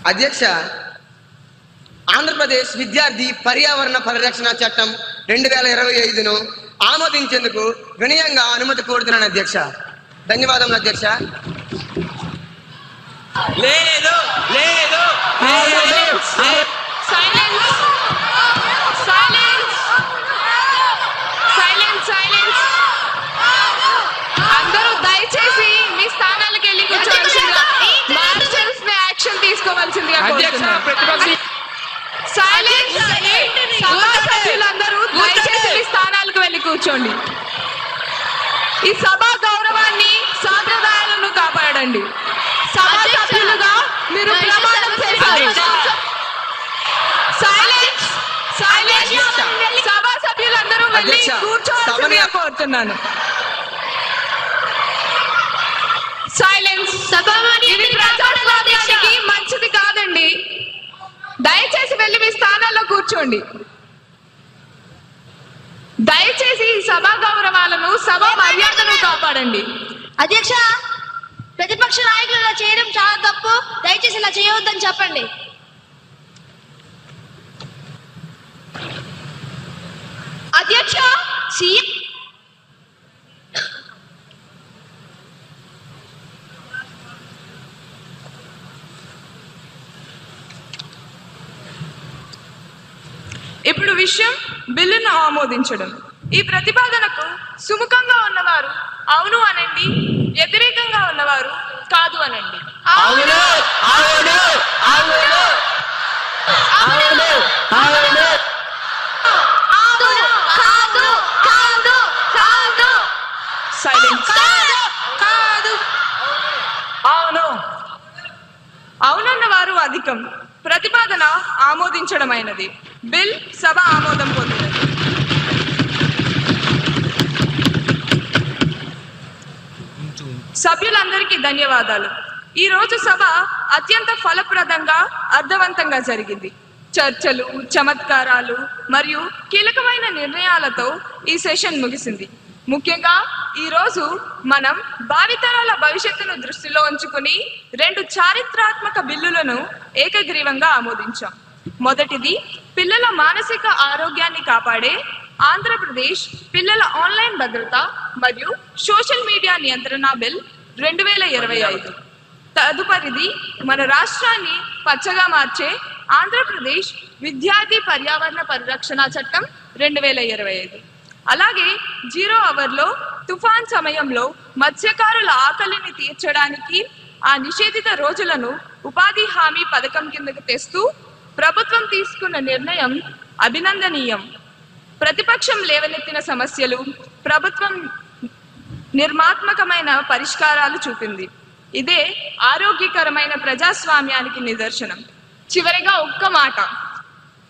అధ్యక్ష, ఆంధ్రప్రదేశ్ విద్యార్థి పర్యావరణ పరిరక్షణ చట్టం 2025ను ఆమోదించేందుకు వినయంగా అనుమతి కోరుతున్నాను అధ్యక్ష. ధన్యవాదములు అధ్యక్ష. లేదు లేదు అందరూ దయచేసి మీ స్థానాలకు వెళ్ళి కూర్చోవలసిందిగా, మార్షల్స్ ని యాక్షన్ తీసుకోవాల్సిందిగా కోరుతున్నాను. సభ్యులందరూ దయచేసి మీ స్థానాలకు వెళ్ళి కూర్చోండి. ఈ సభా గౌరవాన్ని, సాంప్రదాయాలను కాపాడండి. సభా సభ్యులుగా మీరు ప్రమాణం చేశారు. సభా సభ్యులందరూ వెళ్ళి కూర్చోవాల్సిందిగా కోరుతున్నాను. సైలెన్స్. ఇది ప్రజాస్వామ్యానికి మంచిది కాదండి. దయచేసి వెళ్ళి మీ స్థానాల్లో కూర్చోండి. దయచేసి సభా గౌరవాలను, సభా మర్యాదను కాపాడండి. అధ్యక్ష, ప్రతిపక్ష నాయకులు ఇలా చేయడం చాలా తప్పు. దయచేసి ఇలా చేయవద్దని చెప్పండి. అధ్యక్ష, సీఎం ఇప్పుడు విషయం బిల్లును ఆమోదించడం. ఈ ప్రతిపాదనకు సుముఖంగా ఉన్నవారు అవును అనండి, వ్యతిరేకంగా ఉన్నవారు కాదు అనండి. సైలెన్స్. అవునన్న వారు అధికం. ప్రతిపాదన ఆమోదించడమైనది. బిల్ సభ ఆమోదం పొందినది. సభ్యులందరికీ ధన్యవాదాలు. ఈ రోజు సభ అత్యంత ఫలప్రదంగా, అర్థవంతంగా జరిగింది. చర్చలు, చమత్కారాలు మరియు కీలకమైన నిర్ణయాలతో ఈ సెషన్ ముగిసింది. ముఖ్యంగా ఈరోజు మనం భావితరాల భవిష్యత్తును దృష్టిలో ఉంచుకుని 2 చారిత్రాత్మక బిల్లులను ఏకగ్రీవంగా ఆమోదించాం. మొదటిది పిల్లల మానసిక ఆరోగ్యాన్ని కాపాడే ఆంధ్రప్రదేశ్ పిల్లల ఆన్లైన్ భద్రత మరియు సోషల్ మీడియా నియంత్రణ బిల్ 2025. తదుపరిది మన రాష్ట్రాన్ని పచ్చగా మార్చే ఆంధ్రప్రదేశ్ విద్యార్థి పర్యావరణ పరిరక్షణ చట్టం 2025. అలాగే 0 అవర్లో తుఫాన్ సమయంలో మత్స్యకారుల ఆకలిని తీర్చడానికి ఆ నిషేధిత రోజులను ఉపాధి హామీ పథకం కిందకు తెస్తూ ప్రభుత్వం తీసుకున్న నిర్ణయం అభినందనీయం. ప్రతిపక్షం లేవనెత్తిన సమస్యలు ప్రభుత్వం నిర్మాత్మకమైన పరిష్కారాలు చూపింది. ఇదే ఆరోగ్యకరమైన ప్రజాస్వామ్యానికి నిదర్శనం. చివరిగా ఒక్క మాట,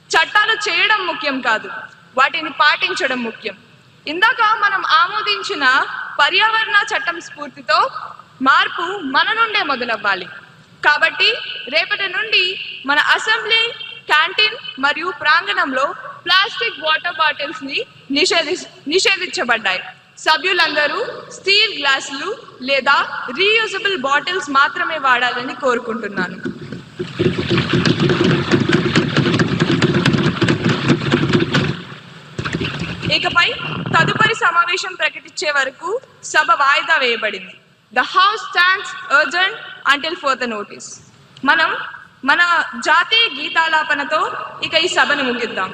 చట్టాలు చేయడం ముఖ్యం కాదు, వాటిని పాటించడం ముఖ్యం. ఇందాక మనం ఆమోదించిన పర్యావరణ చట్టం స్ఫూర్తితో మార్పు మన నుండే మొదలవ్వాలి. కాబట్టి రేపటి నుండి మన అసెంబ్లీ క్యాంటీన్ మరియు ప్రాంగణంలో ప్లాస్టిక్ వాటర్ బాటిల్స్ ని నిషేధించబడ్డాయి. సభ్యులందరూ స్టీల్ గ్లాసులు లేదా రీయూజబుల్ బాటిల్స్ మాత్రమే వాడాలని కోరుకుంటున్నాను. ఇకపై తదుపరి సమావేశం ప్రకటించే వరకు సభ వాయిదా వేయబడింది. The House stands urgent until further notice. మనం మన జాతీయ గీతాలాపనతో ఇక ఈ సభను ముగిద్దాం.